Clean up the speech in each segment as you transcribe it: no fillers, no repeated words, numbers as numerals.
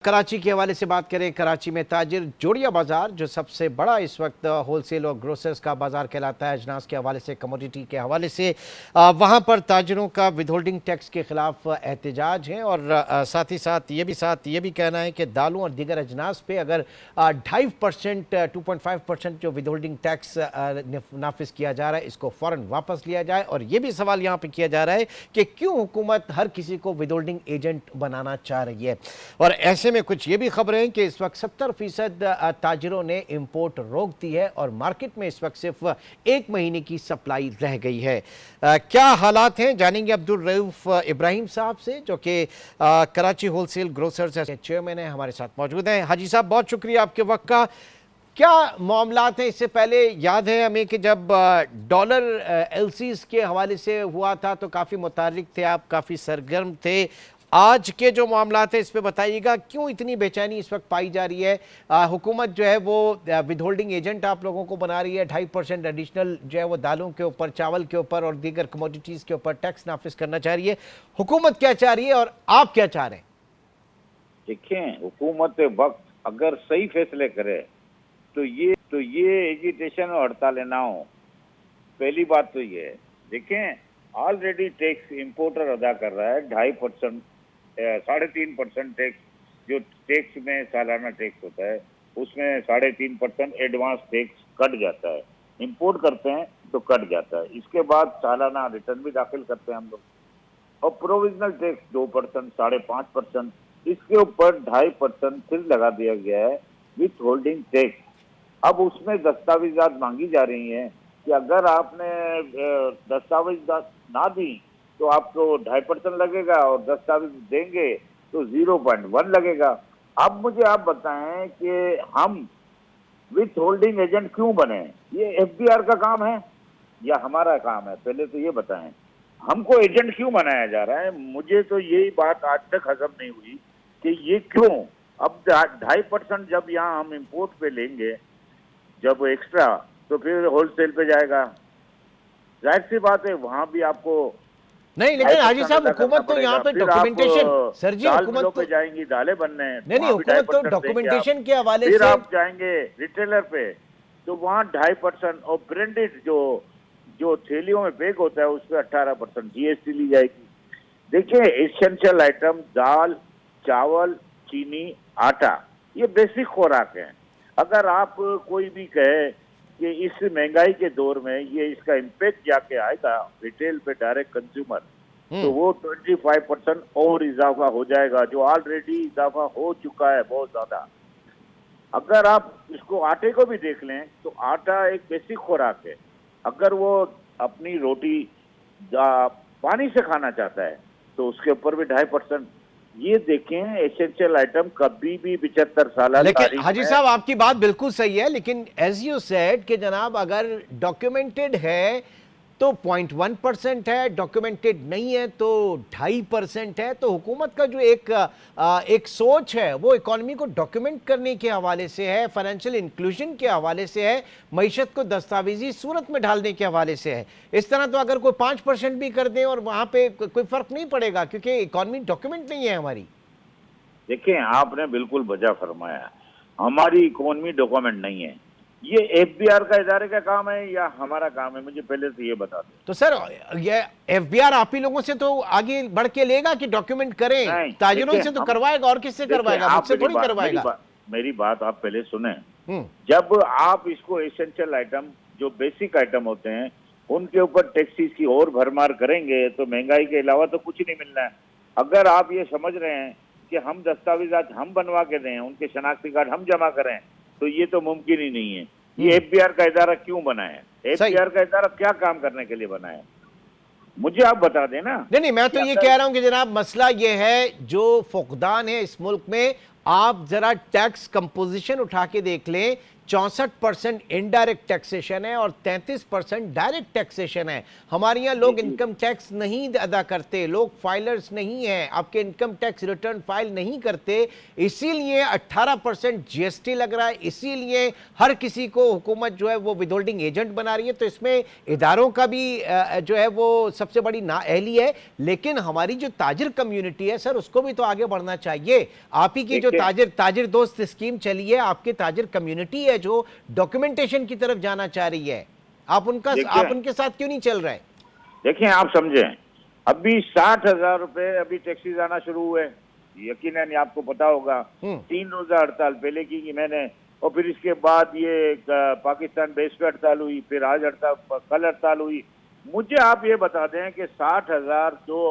कराची के हवाले से बात करें। कराची में ताजिर जोड़िया बाजार जो सबसे बड़ा इस वक्त होलसेल और ग्रोसर्स का बाजार कहलाता है, अजनास के हवाले से, कमोडिटी के हवाले से, वहाँ पर ताजिरों का विदहोल्डिंग टैक्स के खिलाफ एहतजाज है। और साथ ही साथ ये भी कहना है कि दालों और दीगर अजनास पे अगर 2.5% 2.5% जो विदहोल्डिंग टैक्स नाफिज किया जा रहा है, इसको फ़ौरन वापस लिया जाए। और ये भी सवाल यहाँ पर किया जा रहा है कि क्यों हुकूमत हर किसी को विदहोल्डिंग एजेंट बनाना चाह रही है। और ऐसे में कुछ ये भी खबरें हैं कि इस वक्त 70% ताजिरों ने इंपोर्ट रोक दी है और मार्केट में इस वक्त सिर्फ 1 महीने की सप्लाई रह गई है। क्या हालात हैं, जानेंगे अब्दुल रऊफ इब्राहिम साहब से, जो कि कराची होलसेल ग्रोसर्स चेयरमैन है, हमारे साथ मौजूद हैं। हाजी साहब, बहुत शुक्रिया आपके वक्त का। क्या मामलात हैं? इससे पहले याद है हमें कि जब डॉलर एलसीज के हवाले से हुआ था तो काफ़ी मुतारिक थे आप, काफ़ी सरगर्म थे। आज के जो मामलात है इस पे बताइएगा, क्यों इतनी बेचैनी इस वक्त पाई जा रही है? हुकूमत जो है वो विदहोल्डिंग एजेंट आप लोगों को बना रही है, 2.5% एडिशनल जो है वो दालों के ऊपर, चावल के ऊपर और दीगर कमोडिटीज़ के ऊपर टैक्स नाफिज करना चाह रही है। हुकूमत क्या चाह रही है और आप क्या चाह रहे हैं? देखें, हुकूमत वक्त अगर सही फैसले करे तो ये एजिटेशन और हड़तालें ना हो। पहली बात तो ये है, देखें, ऑलरेडी टैक्स इंपोर्टर अदा कर रहा है 2.5%, 3.5% टैक्स, जो टैक्स में सालाना टैक्स होता है उसमें 3.5% एडवांस टैक्स कट जाता है। इंपोर्ट करते हैं तो कट जाता है। इसके बाद सालाना रिटर्न भी दाखिल करते हैं हम लोग। और प्रोविजनल टैक्स 2%, 5.5%, इसके ऊपर 2.5% फिर लगा दिया गया है विथ होल्डिंग टैक्स। अब उसमें दस्तावेजात मांगी जा रही हैं कि अगर आपने दस्तावेज ना दी तो आपको 2.5% लगेगा और दस्तावेज देंगे तो 0.1 लगेगा। अब मुझे आप बताएं कि हम विथ होल्डिंग एजेंट क्यों बने? ये एफबीआर का काम है या हमारा काम है? पहले तो ये बताएं, हमको एजेंट क्यों बनाया जा रहा है? मुझे तो यही बात आज तक हजम नहीं हुई कि ये क्यों। अब 2.5% जब यहाँ हम इम्पोर्ट पे लेंगे जब एक्स्ट्रा, तो फिर होलसेल पे जाएगा। जाहिर सी बात है वहां भी आपको नहीं, लेकिन हाजी साहब, हुकूमत तो यहाँ पे डॉक्यूमेंटेशन, सर जी, हुकूमत तो जाएंगी दालें बनने। नहीं, हुकूमत तो डॉक्यूमेंटेशन के हवाले से। फिर आप जाएंगे रिटेलर पे तो वहाँ 2.5%, और ब्रांडेड जो थैलियों में पैक होता है उस पर 18% जीएसटी ली जाएगी। देखिए, एसेंशियल आइटम दाल, चावल, चीनी, आटा, ये बेसिक खुराक है। अगर आप कोई भी कहे कि इस महंगाई के दौर में ये इसका इम्पैक्ट जाके आएगा रिटेल पे, डायरेक्ट कंज्यूमर, तो वो 25% और इजाफा हो जाएगा, जो ऑलरेडी इजाफा हो चुका है बहुत ज्यादा। अगर आप इसको आटे को भी देख लें तो आटा एक बेसिक खुराक है। अगर वो अपनी रोटी पानी से खाना चाहता है तो उसके ऊपर भी 2.5%। ये देखें, एसेंशियल आइटम कभी भी 75 साल, लेकिन हाजी साहब, आपकी बात बिल्कुल सही है, लेकिन एज यू सेड कि जनाब अगर डॉक्यूमेंटेड है तो 0.1% है, डॉक्यूमेंटेड नहीं है तो 2.5% है। तो हुकूमत का जो एक सोच है वो इकॉनमी को डॉक्यूमेंट करने के हवाले से है, फाइनेंशियल इंक्लूजन के हवाले से है, मईशत को दस्तावेजी सूरत में ढालने के हवाले से है। इस तरह तो अगर कोई 5% भी कर दें और वहां पे कोई फर्क नहीं पड़ेगा, क्योंकि इकॉनमी डॉक्यूमेंट नहीं है हमारी। देखिए, आपने बिल्कुल वजह फरमाया, हमारी इकोनॉमी डॉक्यूमेंट नहीं है। ये एफबीआर का इदारे का काम है या हमारा काम है? मुझे पहले से ये बता दो। तो सर, ये एफबीआर आप ही लोगों से तो आगे बढ़ के लेगा कि डॉक्यूमेंट करें? ताजिरों से तो करवाएगा, और किससे करवाएगा? मुझसे थोड़ी करवाएगा। मेरी बात आप पहले सुने। जब आप इसको एसेंशियल आइटम, जो बेसिक आइटम होते हैं, उनके ऊपर टैक्सेस की और भरमार करेंगे तो महंगाई के अलावा तो कुछ नहीं मिलना है। अगर आप ये समझ रहे हैं कि हम दस्तावेजात हम बनवा के दें, उनके शनाख्ती कार्ड हम जमा करें, तो ये तो मुमकिन ही नहीं है। ये एफबीआर का इदारा क्यों बना है? एफबीआर का इदारा क्या काम करने के लिए बना है? मुझे आप बता देना। नहीं, मैं तो ये कह रहा हूं कि जनाब मसला ये है, जो फुकदान है इस मुल्क में, आप जरा टैक्स कंपोजिशन उठा के देख लें 64% इनडायरेक्ट टैक्सेशन है और 33% डायरेक्ट टैक्सेशन है। हमारे यहाँ लोग इनकम टैक्स नहीं अदा करते, लोग फाइलर्स नहीं हैं, आपके इनकम टैक्स रिटर्न फाइल नहीं करते, इसीलिए 18% जीएसटी लग रहा है, इसीलिए हर किसी को हुकूमत जो है वो विदहोल्डिंग एजेंट बना रही है। तो इसमें इदारों का भी जो है वो सबसे बड़ी नाअहली है। लेकिन हमारी जो ताजिर कम्युनिटी है सर, उसको भी तो आगे बढ़ना चाहिए। आप ही की जो ताजिर दोस्त स्कीम चली है, आपकी ताजिर कम्युनिटी है जो डॉक्यूमेंटेशन की तरफ जाना चाह रही है, आप उनके साथ क्यों नहीं चल रहे? देखिए, आप समझें, अभी 60,000 रुपए अभी टैक्सीज आना शुरू हुए, यकीनन आपको पता होगा। 3 रोजा हड़ताल पहले की मैंने, और फिर इसके बाद ये पाकिस्तान बेस पे हड़ताल हुई, फिर आज कल हड़ताल हुई। मुझे आप ये बता दें कि 60,000 जो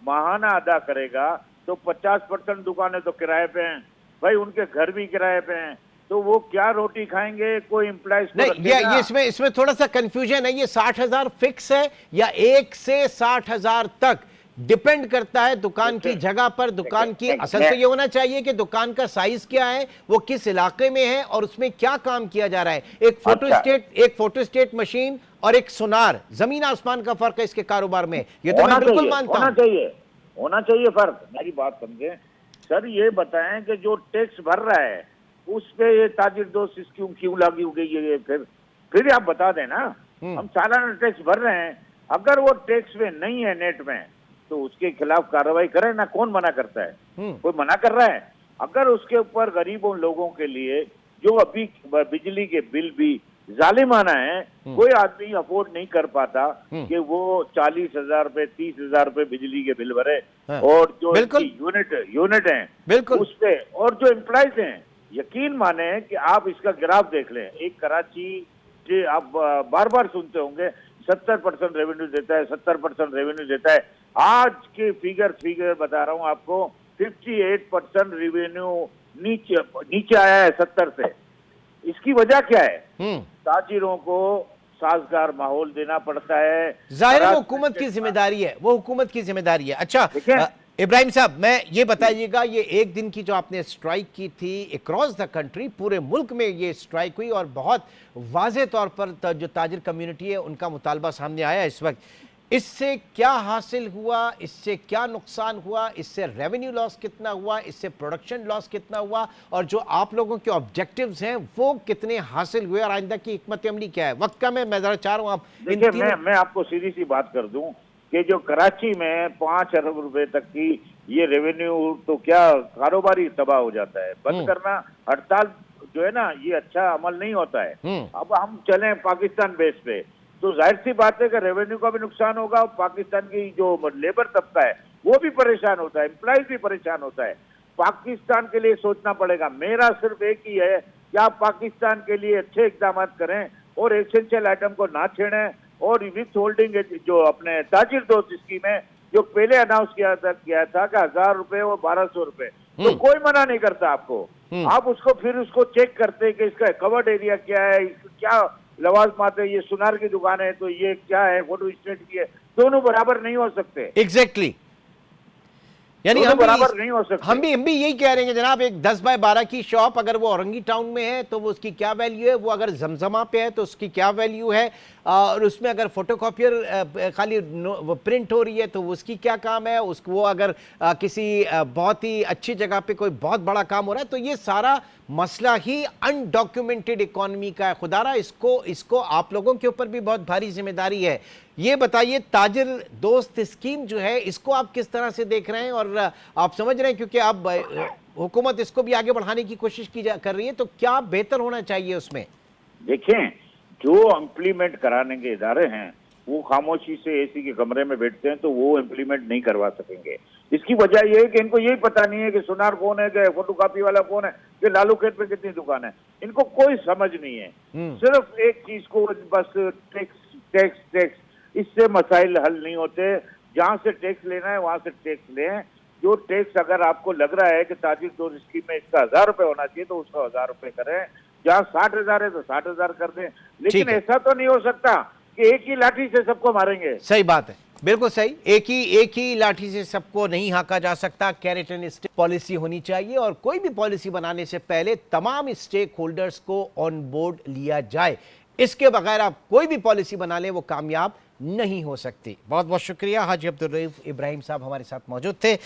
माहाना अदा करेगा तो 50% दुकानें तो किराए पे हैं भाई, उनके घर भी किराए पे हैं, तो वो क्या रोटी खाएंगे? कोई एम्प्लॉइज नहीं, ये इसमें थोड़ा सा कंफ्यूजन है। ये 60,000 फिक्स है या 1 से 60,000 तक डिपेंड करता है दुकान की जगह पर, दुकान की? असल तो ये होना चाहिए कि दुकान का साइज क्या है, वो किस इलाके में है और उसमें क्या काम किया जा रहा है। एक फोटोस्टेट मशीन और एक सोनार, जमीन आसमान का फर्क है इसके कारोबार में। ये तो मैं बिल्कुल मानता हूं, होना चाहिए फर्क। मेरी बात समझे सर, ये बताएं कि जो टैक्स भर रहा है उस पे ये ताजिर दोस्त स्कीम क्यों लागू हो गई है? फिर आप बता दें ना। हम सालाना टैक्स भर रहे हैं, अगर वो टैक्स में नहीं है नेट में तो उसके खिलाफ कार्रवाई करें ना। कौन मना करता है? कोई मना कर रहा है? अगर उसके ऊपर गरीबों लोगों के लिए जो अभी बिजली के बिल भी जालिमाना है, कोई आदमी अफोर्ड नहीं कर पाता कि वो 40,000 रुपए 30,000 रुपए बिजली के बिल भरे, और जो यूनिट हैं उस पे, और जो एम्प्लॉइज हैं, यकीन माने कि आप इसका ग्राफ देख लें। एक कराची के आप बार बार सुनते होंगे 70% रेवेन्यू देता है, 70% रेवेन्यू देता है। आज के फिगर बता रहा हूं आपको, 58% रेवेन्यू नीचे आया है 70 से। इसकी वजह क्या है? ताजिरों को साजगार माहौल देना पड़ता है। जाहिर है वो हुकूमत की जिम्मेदारी है, वो हुकूमत की जिम्मेदारी है। अच्छा इब्राहिम साहब, मैं ये बताइएगा, ये एक दिन की जो आपने स्ट्राइक की थी अक्रॉस द कंट्री, पूरे मुल्क में ये स्ट्राइक हुई और बहुत वाज़े तौर पर जो ताजिर कम्युनिटी है उनका मुतालबा सामने आया इस वक्त, इससे क्या हासिल हुआ, इससे क्या नुकसान हुआ, इससे रेवेन्यू लॉस कितना हुआ, इससे प्रोडक्शन लॉस कितना हुआ, और जो आप लोगों के ऑब्जेक्टिव्स हैं वो कितने हासिल हुए, और आइंदा की हिकमत अमली क्या है? वक्त का मैं जरा चाह रहा हूँ आप देखिए, मैं आपको सीधी सी बात कर दूं कि जो कराची में 5 अरब रुपए तक की ये रेवेन्यू, तो क्या कारोबारी तबाह हो जाता है। बंद करना, हड़ताल जो है ना, ये अच्छा अमल नहीं होता है। अब हम चलें पाकिस्तान बेस पे, तो जाहिर सी बात है कि रेवेन्यू का भी नुकसान होगा, और पाकिस्तान की जो लेबर तबका है वो भी परेशान होता है, एम्प्लॉइज भी परेशान होता है। पाकिस्तान के लिए सोचना पड़ेगा। मेरा सिर्फ एक ही है कि आप पाकिस्तान के लिए अच्छे इकदाम करें और एसेंशियल आइटम को ना छेड़ें, और विथ होल्डिंग जो अपने ताजिर दोस्त स्कीम है जो पहले अनाउंस किया था कि 1,000 रुपए और 1,200 रुपए, तो कोई मना नहीं करता आपको। आप उसको चेक करते कि इसका कवर्ड एरिया क्या है, क्या लवाजमात है, ये सुनार की दुकान है तो ये क्या है, फोटो स्टेट की है, दोनों बराबर नहीं हो सकते। एग्जैक्टली, यानी हम भी यही कह रहे हैं जनाब, एक 10 बाय 12 की शॉप अगर वो औरंगी टाउन में है तो वो उसकी क्या वैल्यू है, वो अगर जमजमा पे है तो उसकी क्या वैल्यू है, और उसमें अगर फोटोकॉपियर खाली प्रिंट हो रही है तो उसकी क्या काम है, उसको वो अगर किसी बहुत ही अच्छी जगह पे कोई बहुत बड़ा काम हो रहा है, तो ये सारा मसला ही अनडॉक्यूमेंटेड इकोनॉमी का है। खुदारा इसको आप लोगों के ऊपर भी बहुत भारी जिम्मेदारी है। ये बताइए, ताजिर दोस्त स्कीम जो है इसको आप किस तरह से देख रहे हैं, और आप समझ रहे हैं क्योंकि आप हुकूमत इसको भी आगे बढ़ाने की कोशिश कर रही है, तो क्या बेहतर होना चाहिए उसमें? देखें, जो इम्प्लीमेंट कराने के इदारे हैं वो खामोशी से एसी के कमरे में बैठते हैं, तो वो इम्प्लीमेंट नहीं करवा सकेंगे। इसकी वजह यह है कि इनको यही पता नहीं है कि सुनार कौन है, कि फोटोकॉपी वाला कौन है, कि लालू खेत पे कितनी दुकान है, इनको कोई समझ नहीं है। सिर्फ एक चीज को, बस टैक्स, इससे मसाइल हल नहीं होते। जहां से टैक्स लेना है वहां से टैक्स लें। जो टैक्स अगर आपको लग रहा है कि ताजिर दोस्त स्कीम में इसका 1,000 रुपए होना चाहिए तो उसका 1,000 रुपए करें, जहाँ 60,000 है तो 60,000 कर दें। लेकिन ऐसा तो नहीं हो सकता कि एक ही लाठी से सबको मारेंगे। सही बात है। बिल्कुल सही। एक ही लाठी से सबको नहीं हाँका जा सकता। कैरेट एंड स्टिक पॉलिसी होनी चाहिए और कोई भी पॉलिसी बनाने से पहले तमाम स्टेक होल्डर्स को ऑन बोर्ड लिया जाए। इसके बगैर आप कोई भी पॉलिसी बना लें वो कामयाब नहीं हो सकती। बहुत बहुत शुक्रिया। हाजी अब्दुल रऊफ इब्राहिम साहब हमारे साथ मौजूद थे।